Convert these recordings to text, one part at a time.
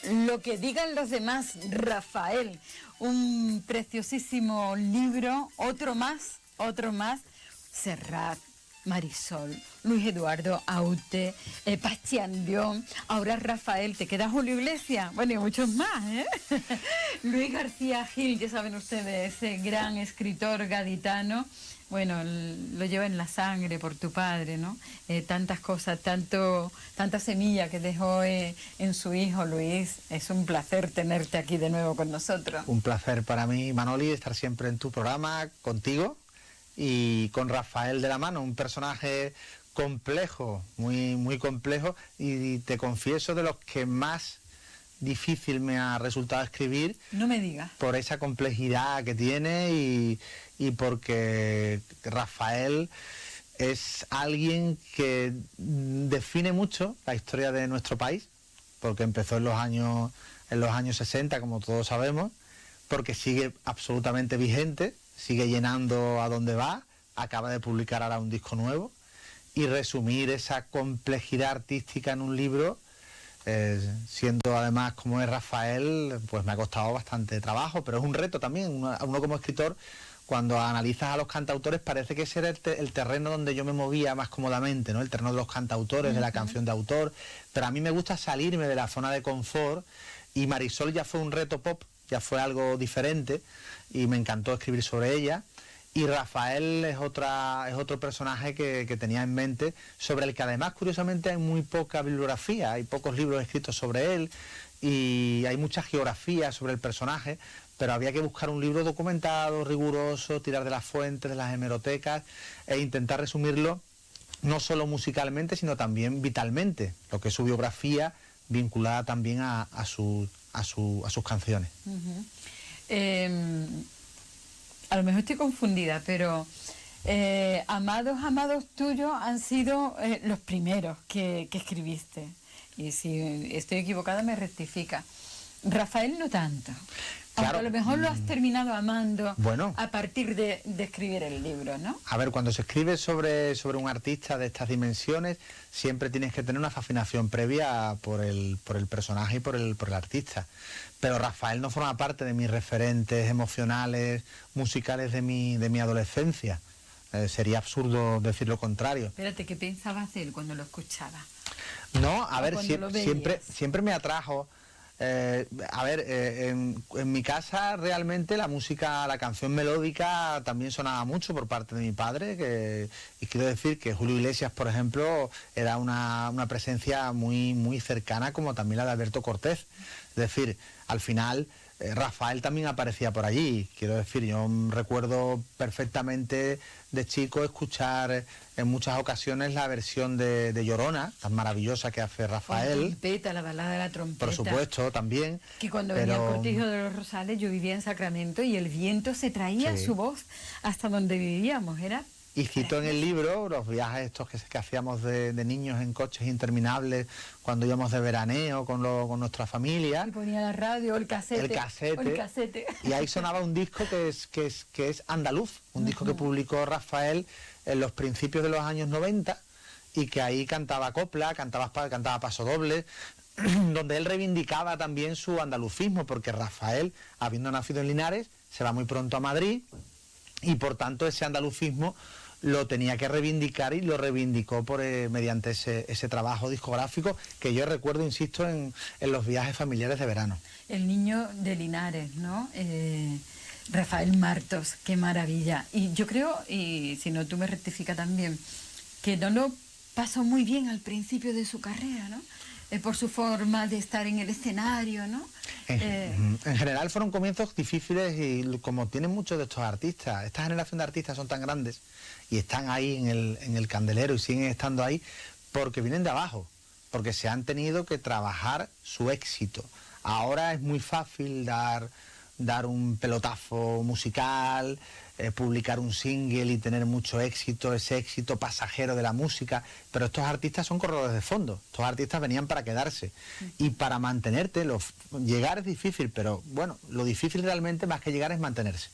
Lo que digan los demás, Rafael, un preciosísimo libro, otro más, Serrat, Marisol, Luis Eduardo Aute, Pachiandión, ahora Rafael, te queda Julio Iglesias, bueno, y muchos más, ¿eh? Luis García Gil, ya saben ustedes, ese gran escritor gaditano, bueno, lo lleva en la sangre por tu padre, ¿no? Tantas cosas, tanta semilla que dejó en su hijo Luis. Es un placer tenerte aquí de nuevo con nosotros. Un placer para mí, Manoli, estar siempre en tu programa contigo y con Rafael de la mano, un personaje complejo, muy complejo, y te confieso de los que más difícil me ha resultado escribir. No me digas. Por esa complejidad que tiene y porque Rafael es alguien que define mucho la historia de nuestro país, porque empezó en los años 60, como todos sabemos, porque sigue absolutamente vigente, sigue llenando a donde va, acaba de publicar ahora un disco nuevo, y resumir esa complejidad artística en un libro, siendo además como es Rafael, pues me ha costado bastante trabajo, pero es un reto también. Uno como escritor, cuando analizas a los cantautores, parece que ese era el terreno donde yo me movía más cómodamente, ¿no? El terreno de los cantautores, de la canción de autor, pero a mí me gusta salirme de la zona de confort, y Marisol ya fue un reto pop, ya fue algo diferente, y me encantó escribir sobre ella. Y Rafael es otro personaje que tenía en mente, sobre el que además curiosamente hay muy poca bibliografía, hay pocos libros escritos sobre él y hay mucha geografía sobre el personaje, pero había que buscar un libro documentado, riguroso, tirar de las fuentes, de las hemerotecas e intentar resumirlo no solo musicalmente, sino también vitalmente, lo que es su biografía vinculada también a sus canciones. A lo mejor estoy confundida, pero amados tuyos han sido los primeros que escribiste. Y si estoy equivocada me rectifica. Rafael no tanto. Claro. Aunque a lo mejor lo has terminado amando, bueno, a partir de escribir el libro, ¿no? A ver, cuando se escribe sobre un artista de estas dimensiones, siempre tienes que tener una fascinación previa por el personaje y por el artista. Pero Rafael no forma parte de mis referentes emocionales, musicales de mi adolescencia. Sería absurdo decir lo contrario. Espérate, ¿qué pensabas de él cuando lo escuchaba? No, a ver, siempre me atrajo. En mi casa realmente la música, la canción melódica también sonaba mucho por parte de mi padre, y quiero decir que Julio Iglesias, por ejemplo, era una presencia muy cercana, como también la de Alberto Cortés. Es decir, al final Rafael también aparecía por allí. Quiero decir, yo recuerdo perfectamente de chico escuchar en muchas ocasiones la versión de Llorona, tan maravillosa que hace Rafael. La trompeta, la balada de la trompeta. Por supuesto, también. Que cuando venía el cortijo de los Rosales, yo vivía en Sacramento y el viento se traía su voz hasta donde vivíamos, era... Y cito en el libro los viajes estos que hacíamos de niños en coches interminables, cuando íbamos de veraneo con nuestra familia. Y ponía la radio, el casete. Y ahí sonaba un disco que es andaluz, un disco que publicó Rafael en los principios de los años 90, y que ahí cantaba copla, cantaba pasodobles, donde él reivindicaba también su andalucismo, porque Rafael, habiendo nacido en Linares, se va muy pronto a Madrid, y por tanto ese andalucismo lo tenía que reivindicar, y lo reivindicó mediante ese trabajo discográfico que yo recuerdo, insisto, en los viajes familiares de verano. El niño de Linares, ¿no? Rafael Martos, qué maravilla. Y yo creo, y si no tú me rectifica también, que no lo pasó muy bien al principio de su carrera, ¿no? Por su forma de estar en el escenario, ¿no? En general fueron comienzos difíciles, y como tienen muchos de estos artistas, esta generación de artistas son tan grandes y están ahí en el candelero y siguen estando ahí porque vienen de abajo, porque se han tenido que trabajar su éxito. Ahora es muy fácil dar un pelotazo musical, publicar un single y tener mucho éxito, ese éxito pasajero de la música, pero estos artistas son corredores de fondo, estos artistas venían para quedarse, y para mantenerte, llegar es difícil, pero bueno, lo difícil realmente más que llegar es mantenerse,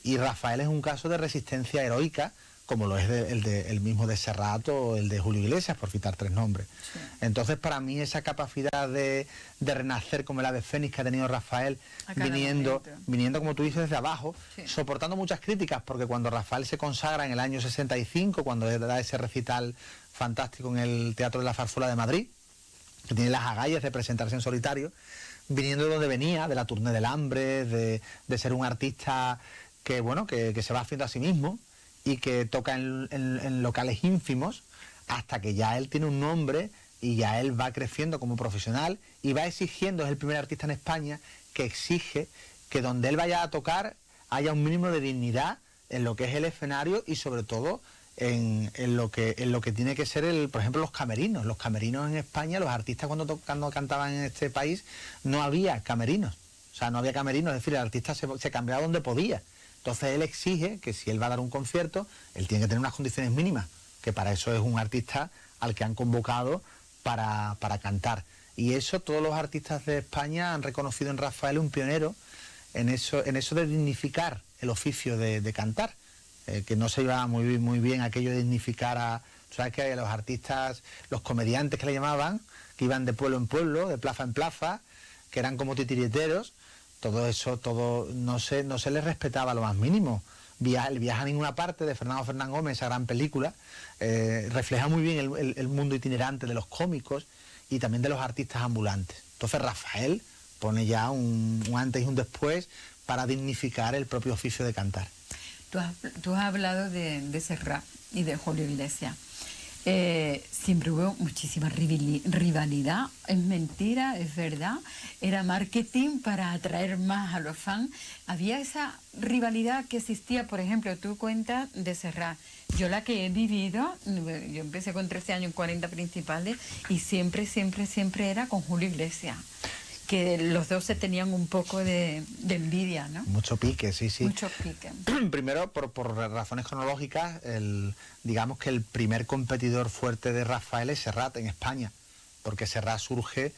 y Rafael es un caso de resistencia heroica, como lo es el mismo de Serrat o el de Julio Iglesias, por citar 3 nombres. Sí. Entonces, para mí, esa capacidad de renacer como el ave fénix que ha tenido Rafael, viniendo, como tú dices, desde abajo, sí, soportando muchas críticas, porque cuando Rafael se consagra en el año 65, cuando da ese recital fantástico en el Teatro de la Zarzuela de Madrid, que tiene las agallas de presentarse en solitario, viniendo de donde venía, de la Tournée del Hambre, de ser un artista que, bueno, que se va haciendo a sí mismo y que toca en locales ínfimos, hasta que ya él tiene un nombre y ya él va creciendo como profesional y va exigiendo, es el primer artista en España que exige que donde él vaya a tocar haya un mínimo de dignidad en lo que es el escenario y sobre todo en lo que tiene que ser, por ejemplo, los camerinos. Los camerinos en España, los artistas cuando cantaban en este país, no había camerinos. O sea, no había camerinos, es decir, el artista se cambiaba donde podía. Entonces él exige que si él va a dar un concierto, él tiene que tener unas condiciones mínimas, que para eso es un artista al que han convocado para cantar. Y eso todos los artistas de España han reconocido en Rafael un pionero en eso de dignificar el oficio de cantar. Que no se iba muy bien aquello de dignificar a... ¿Sabes que los artistas, los comediantes que le llamaban, que iban de pueblo en pueblo, de plaza en plaza, que eran como titiriteros, todo eso, no se les respetaba lo más mínimo. El viaje a ninguna parte de Fernando Fernán Gómez, esa gran película, refleja muy bien el mundo itinerante de los cómicos y también de los artistas ambulantes. Entonces Rafael pone ya un antes y un después para dignificar el propio oficio de cantar. Tú has hablado de Serrat y de Julio Iglesias. Siempre hubo muchísima rivalidad. Es mentira, es verdad. Era marketing para atraer más a los fans. Había esa rivalidad que existía, por ejemplo, tú cuentas de Serrat. Yo la que he vivido, yo empecé con 13 años en 40 principales y siempre era con Julio Iglesias. Que los dos se tenían un poco de envidia, ¿no? Mucho pique, sí. Mucho pique. Primero, por razones cronológicas, digamos que el primer competidor fuerte de Rafael es Serrat en España, porque Serrat surge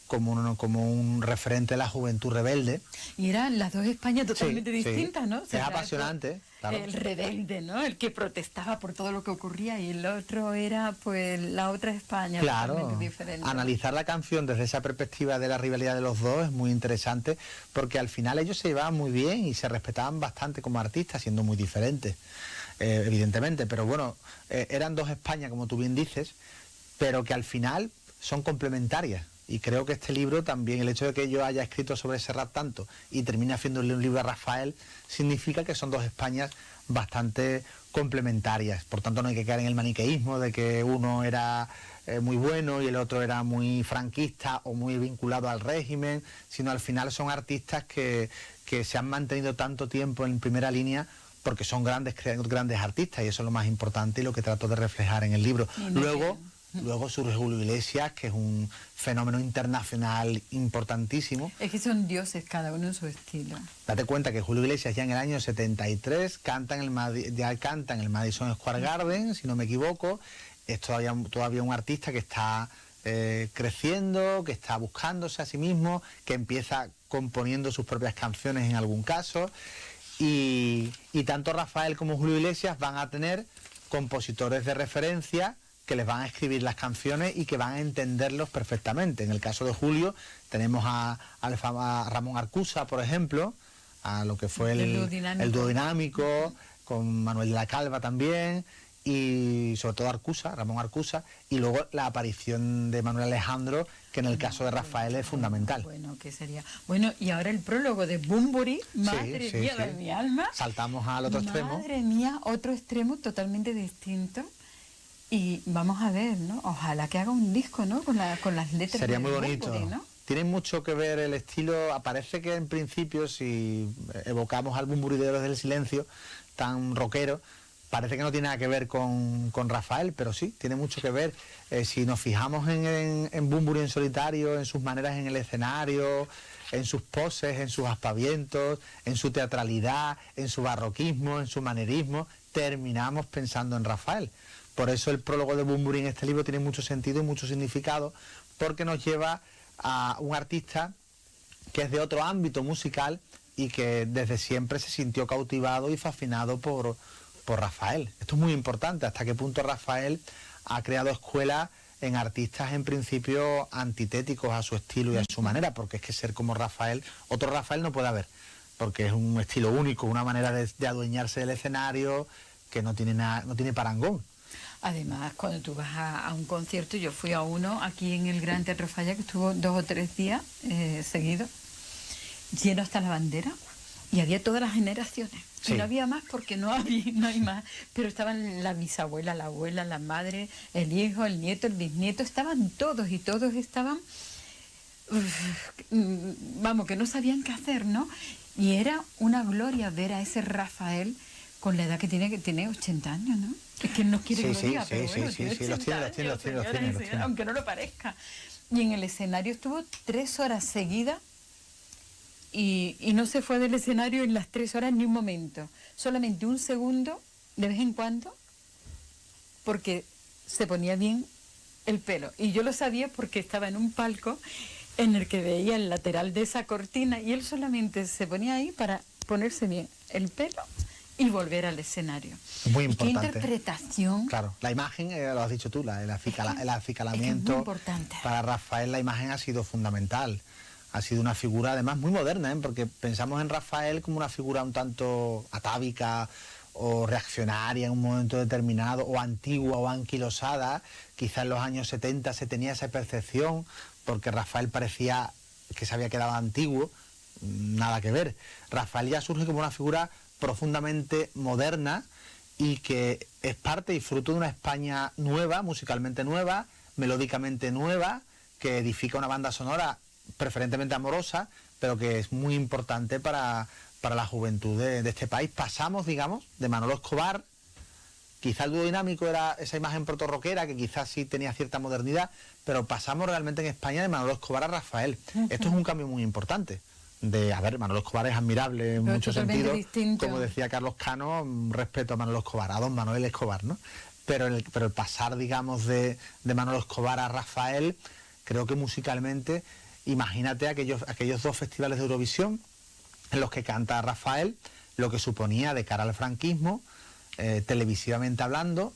como un referente de la juventud rebelde. Y eran las dos Españas totalmente distintas, ¿no? Es apasionante, claro. El rebelde, ¿no? El que protestaba por todo lo que ocurría y el otro era, pues, la otra España, claro, totalmente diferente. Analizar la canción desde esa perspectiva de la rivalidad de los dos es muy interesante, porque al final ellos se llevaban muy bien y se respetaban bastante como artistas, siendo muy diferentes, evidentemente. Pero bueno, eran dos Españas, como tú bien dices, pero que al final son complementarias. Y creo que este libro también, el hecho de que yo haya escrito sobre Serrat tanto y termine haciéndole un libro a Rafael, significa que son dos Españas bastante complementarias. Por tanto, no hay que caer en el maniqueísmo de que uno era muy bueno y el otro era muy franquista o muy vinculado al régimen, sino al final son artistas que se han mantenido tanto tiempo en primera línea porque son grandes artistas, y eso es lo más importante y lo que trato de reflejar en el libro. Luego surge Julio Iglesias, que es un fenómeno internacional importantísimo. Es que son dioses cada uno en su estilo. Date cuenta que Julio Iglesias ya en el año 73 canta en el Madison Square Garden, si no me equivoco. Es todavía un artista que está creciendo, que está buscándose a sí mismo, que empieza componiendo sus propias canciones en algún caso. Y tanto Rafael como Julio Iglesias van a tener compositores de referencia que les van a escribir las canciones y que van a entenderlos perfectamente. En el caso de Julio tenemos a Ramón Arcusa, por ejemplo, a lo que fue el dúo dinámico, con Manuel de la Calva también, y sobre todo Ramón Arcusa, y luego la aparición de Manuel Alejandro, que en el caso de Rafael es fundamental. Bueno, ¿qué sería? Bueno, y ahora el prólogo de Bunbury, madre mía de mi alma. Saltamos al otro extremo. Madre mía, otro extremo totalmente distinto. Y vamos a ver, ¿no? Ojalá que haga un disco, ¿no? Con las letras. Sería muy bonito. Bunbury, ¿no? Tiene mucho que ver el estilo. Aparece que en principio, si evocamos al Bunbury de Héroes del Silencio, tan rockero, parece que no tiene nada que ver con Rafael, pero sí, tiene mucho que ver. Si nos fijamos en Bunbury en solitario, en sus maneras en el escenario, en sus poses, en sus aspavientos, en su teatralidad, en su barroquismo, en su manerismo, terminamos pensando en Rafael. Por eso el prólogo de Bunbury en este libro tiene mucho sentido y mucho significado, porque nos lleva a un artista que es de otro ámbito musical y que desde siempre se sintió cautivado y fascinado por por Rafael. Esto es muy importante, hasta qué punto Rafael ha creado escuelas en artistas en principio antitéticos a su estilo y a su manera, porque es que ser como Rafael, otro Rafael no puede haber, porque es un estilo único, una manera de adueñarse del escenario que no tiene nada, no tiene parangón. Además, cuando tú vas a un concierto, yo fui a uno aquí en el Gran Teatro Falla, que estuvo 2 o 3 días seguidos, lleno hasta la bandera, y había todas las generaciones. Sí. Y no había más porque no hay más, pero estaban la bisabuela, la abuela, la madre, el hijo, el nieto, el bisnieto, estaban todos, y todos estaban, vamos, que no sabían qué hacer, ¿no? Y era una gloria ver a ese Rafael con la edad que tiene 80 años, ¿no? Es que no quiere que lo diga, pero bueno, tiene 80 años, aunque no lo parezca. Y en el escenario estuvo 3 horas seguidas y no se fue del escenario en las 3 horas ni un momento. Solamente un segundo, de vez en cuando, porque se ponía bien el pelo. Y yo lo sabía porque estaba en un palco en el que veía el lateral de esa cortina y él solamente se ponía ahí para ponerse bien el pelo y volver al escenario. Muy importante. ¿Qué interpretación? Claro, la imagen, lo has dicho tú, el acicalamiento. Es muy importante. Para Rafael la imagen ha sido fundamental. Ha sido una figura además muy moderna, porque pensamos en Rafael como una figura un tanto atávica o reaccionaria en un momento determinado, o antigua o anquilosada. Quizá en los años 70 se tenía esa percepción, porque Rafael parecía que se había quedado antiguo. Nada que ver. Rafael ya surge como una figura profundamente moderna y que es parte y fruto de una España nueva, musicalmente nueva, melódicamente nueva, que edifica una banda sonora preferentemente amorosa, pero que es muy importante para la juventud de este país. Pasamos, digamos, de Manolo Escobar, quizá el dúo dinámico era esa imagen proto-rockera, que quizás sí tenía cierta modernidad, pero pasamos realmente en España de Manolo Escobar a Rafael. Esto es un cambio muy importante. Manolo Escobar es admirable en muchos sentidos, como decía Carlos Cano, respeto a Manolo Escobar, a don Manuel Escobar, ¿no? Pero el pasar, digamos, de Manolo Escobar a Rafael, creo que musicalmente, imagínate aquellos 2 festivales de Eurovisión en los que canta Rafael, lo que suponía de cara al franquismo, televisivamente hablando,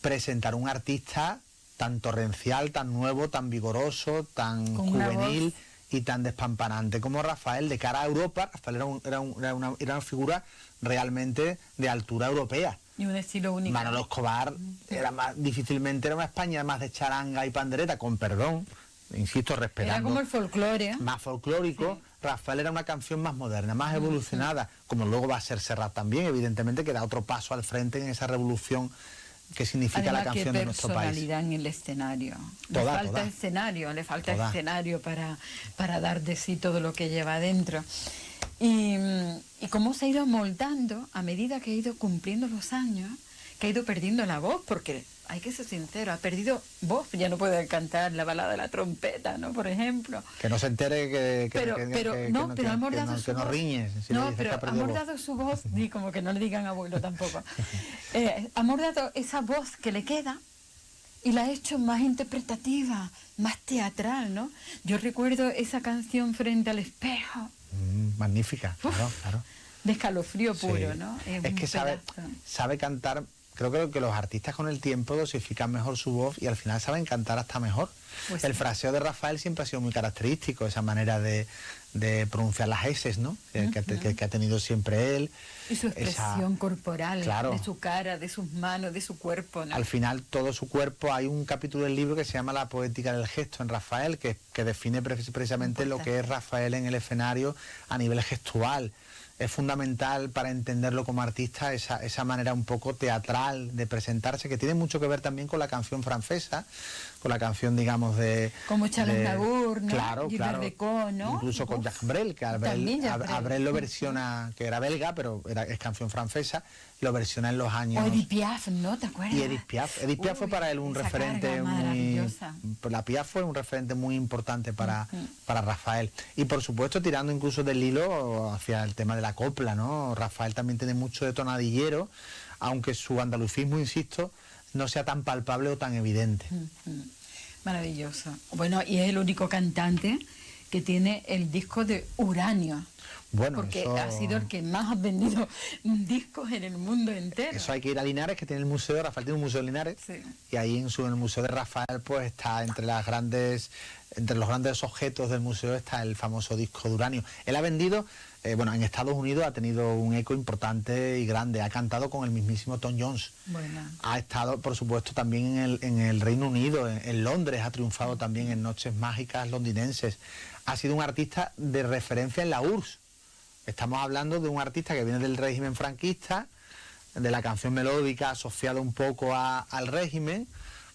presentar un artista tan torrencial, tan nuevo, tan vigoroso, tan juvenil y tan despampanante como Rafael de cara a Europa. Rafael era una figura realmente de altura europea. Y un estilo único. Manolo Escobar era una España más de charanga y pandereta, con perdón, insisto, respetando. Era como el folclore. Más folclórico. Sí. Rafael era una canción más moderna, más evolucionada, como luego va a ser Serrat también, evidentemente, que da otro paso al frente en esa revolución que significa la canción de nuestro país. Personalidad en el escenario. Le falta escenario para dar de sí todo lo que lleva adentro. Y cómo se ha ido moldando a medida que ha ido cumpliendo los años, que ha ido perdiendo la voz, porque hay que ser sincero, ha perdido voz, ya no puede cantar la balada de la trompeta, ¿no? Por ejemplo. Que no se entere que ha mordado su voz. Riñes. Si no, pero ha mordado su voz, y como que no le digan abuelo tampoco. Ha mordado esa voz que le queda y la ha hecho más interpretativa, más teatral, ¿no? Yo recuerdo esa canción Frente al espejo. Magnífica, claro. De escalofrío puro, sí. ¿no? Es que sabe cantar. Creo que los artistas con el tiempo dosifican mejor su voz y al final saben cantar hasta mejor. Pues el fraseo de Rafael siempre ha sido muy característico, esa manera de pronunciar las eses, ¿no? Que ha tenido siempre él. Y su expresión corporal, claro, de su cara, de sus manos, de su cuerpo, ¿no? Al final todo su cuerpo, hay un capítulo del libro que se llama La poética del gesto en Rafael, que define precisamente lo que es Rafael en el escenario a nivel gestual. Es fundamental para entenderlo como artista esa manera un poco teatral de presentarse, que tiene mucho que ver también con la canción francesa, con la canción, digamos, de... Como Charles Navour, ¿no? Claro. Becot, ¿no? Incluso con Jacques Brel, que Brel lo versiona, que era belga, pero es canción francesa, lo versiona en los años... O Edith Piaf, ¿no? ¿Te acuerdas? Y Edith Piaf fue para él un referente muy... La Piaf fue un referente muy importante para Rafael. Y por supuesto, tirando incluso del hilo hacia el tema de la copla, ¿no? Rafael también tiene mucho de tonadillero, aunque su andalucismo, insisto, no sea tan palpable o tan evidente. Maravilloso. Bueno, y es el único cantante que tiene el disco de Uranio. Bueno, porque eso... ha sido el que más ha vendido discos en el mundo entero. Eso hay que ir a Linares, que tiene el museo, Rafael tiene un museo en Linares, Sí. y ahí en el museo de Rafael pues está entre los grandes objetos del museo está el famoso disco de Uranio. Él ha vendido, en Estados Unidos ha tenido un eco importante y grande, ha cantado con el mismísimo Tom Jones. Bueno. Ha estado, por supuesto, también en el Reino Unido, en Londres, ha triunfado también en noches mágicas londinenses. Ha sido un artista de referencia en la URSS. Estamos hablando de un artista que viene del régimen franquista, de la canción melódica asociada un poco al régimen,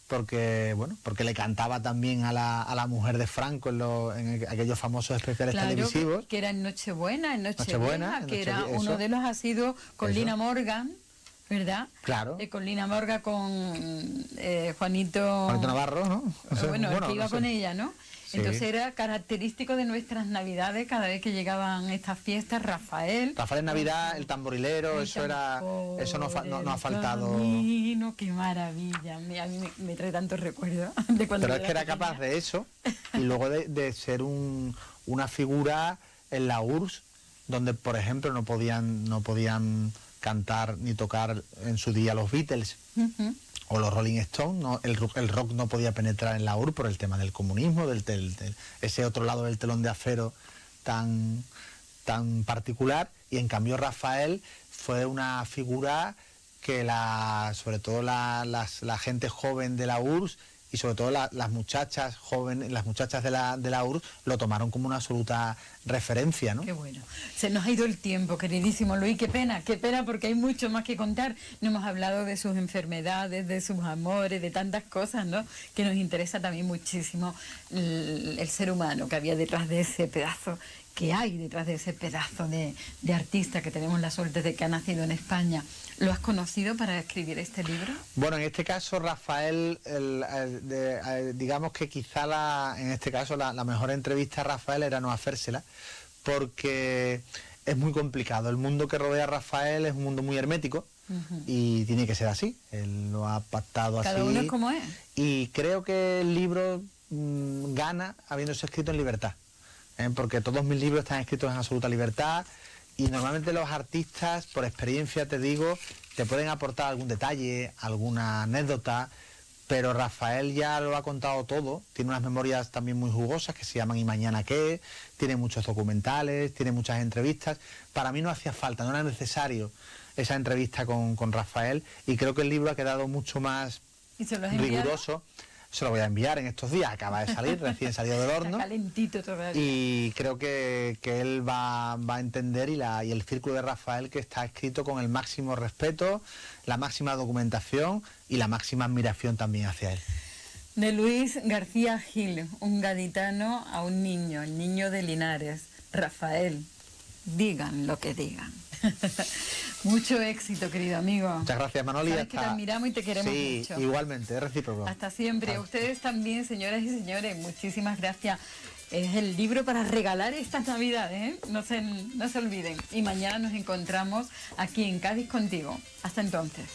porque le cantaba también a la mujer de Franco en aquellos famosos especiales televisivos. Que era en Nochebuena, que era uno de los ha sido con Eso. Lina Morgan, ¿verdad? Claro. Con Lina Morgan, con Juanito Navarro, ¿no? El que iba con ella, ¿no? Sí. Entonces era característico de nuestras Navidades, cada vez que llegaban estas fiestas, Rafael en Navidad, el tamborilero, eso no ha faltado. Camino, qué maravilla, a mí me trae tantos recuerdos de cuando Pero es que era pequeña. capaz de eso y luego de ser una figura en la URSS, donde por ejemplo no podían cantar ni tocar en su día los Beatles. Ujú. O los Rolling Stones, ¿no? El rock no podía penetrar en la URSS por el tema del comunismo, ese otro lado del telón de acero tan particular, y en cambio Rafael fue una figura que sobre todo la gente joven de la URSS y sobre todo las muchachas jóvenes, las muchachas de la URSS lo tomaron como una absoluta referencia, ¿no? Qué bueno. Se nos ha ido el tiempo, queridísimo Luis, qué pena porque hay mucho más que contar. No hemos hablado de sus enfermedades, de sus amores, de tantas cosas, ¿no? Que nos interesa también muchísimo el ser humano que había detrás de ese pedazo, que hay detrás de ese pedazo de artista que tenemos la suerte de que ha nacido en España. ¿Lo has conocido para escribir este libro? Bueno, en este caso Rafael, digamos que quizá en este caso la mejor entrevista a Rafael era no hacérsela, porque es muy complicado. El mundo que rodea a Rafael es un mundo muy hermético. Uh-huh. Y tiene que ser así. Él lo ha pactado así. Cada uno es como es. Y creo que el libro gana habiéndose escrito en libertad. Porque todos mis libros están escritos en absoluta libertad. Y normalmente los artistas, por experiencia te digo, te pueden aportar algún detalle, alguna anécdota, pero Rafael ya lo ha contado todo, tiene unas memorias también muy jugosas que se llaman ¿Y mañana qué?, tiene muchos documentales, tiene muchas entrevistas. Para mí no hacía falta, no era necesario esa entrevista con Rafael, y creo que el libro ha quedado mucho más ¿Y se lo has enviado? riguroso. Se lo voy a enviar en estos días, acaba de salir, recién salido del horno. Está calentito todavía. Y creo que él va a entender y el círculo de Rafael, que está escrito con el máximo respeto, la máxima documentación y la máxima admiración también hacia él. De Luis García Gil, un gaditano a un niño, el niño de Linares, Rafael. Digan lo que digan. Mucho éxito, querido amigo. Muchas gracias, Manoli. Sabes que te admiramos y te queremos mucho. Sí, igualmente, es recíproco. Hasta siempre. A ustedes también, señoras y señores, muchísimas gracias. Es el libro para regalar estas Navidades, ¿eh? No se olviden. Y mañana nos encontramos aquí en Cádiz contigo. Hasta entonces.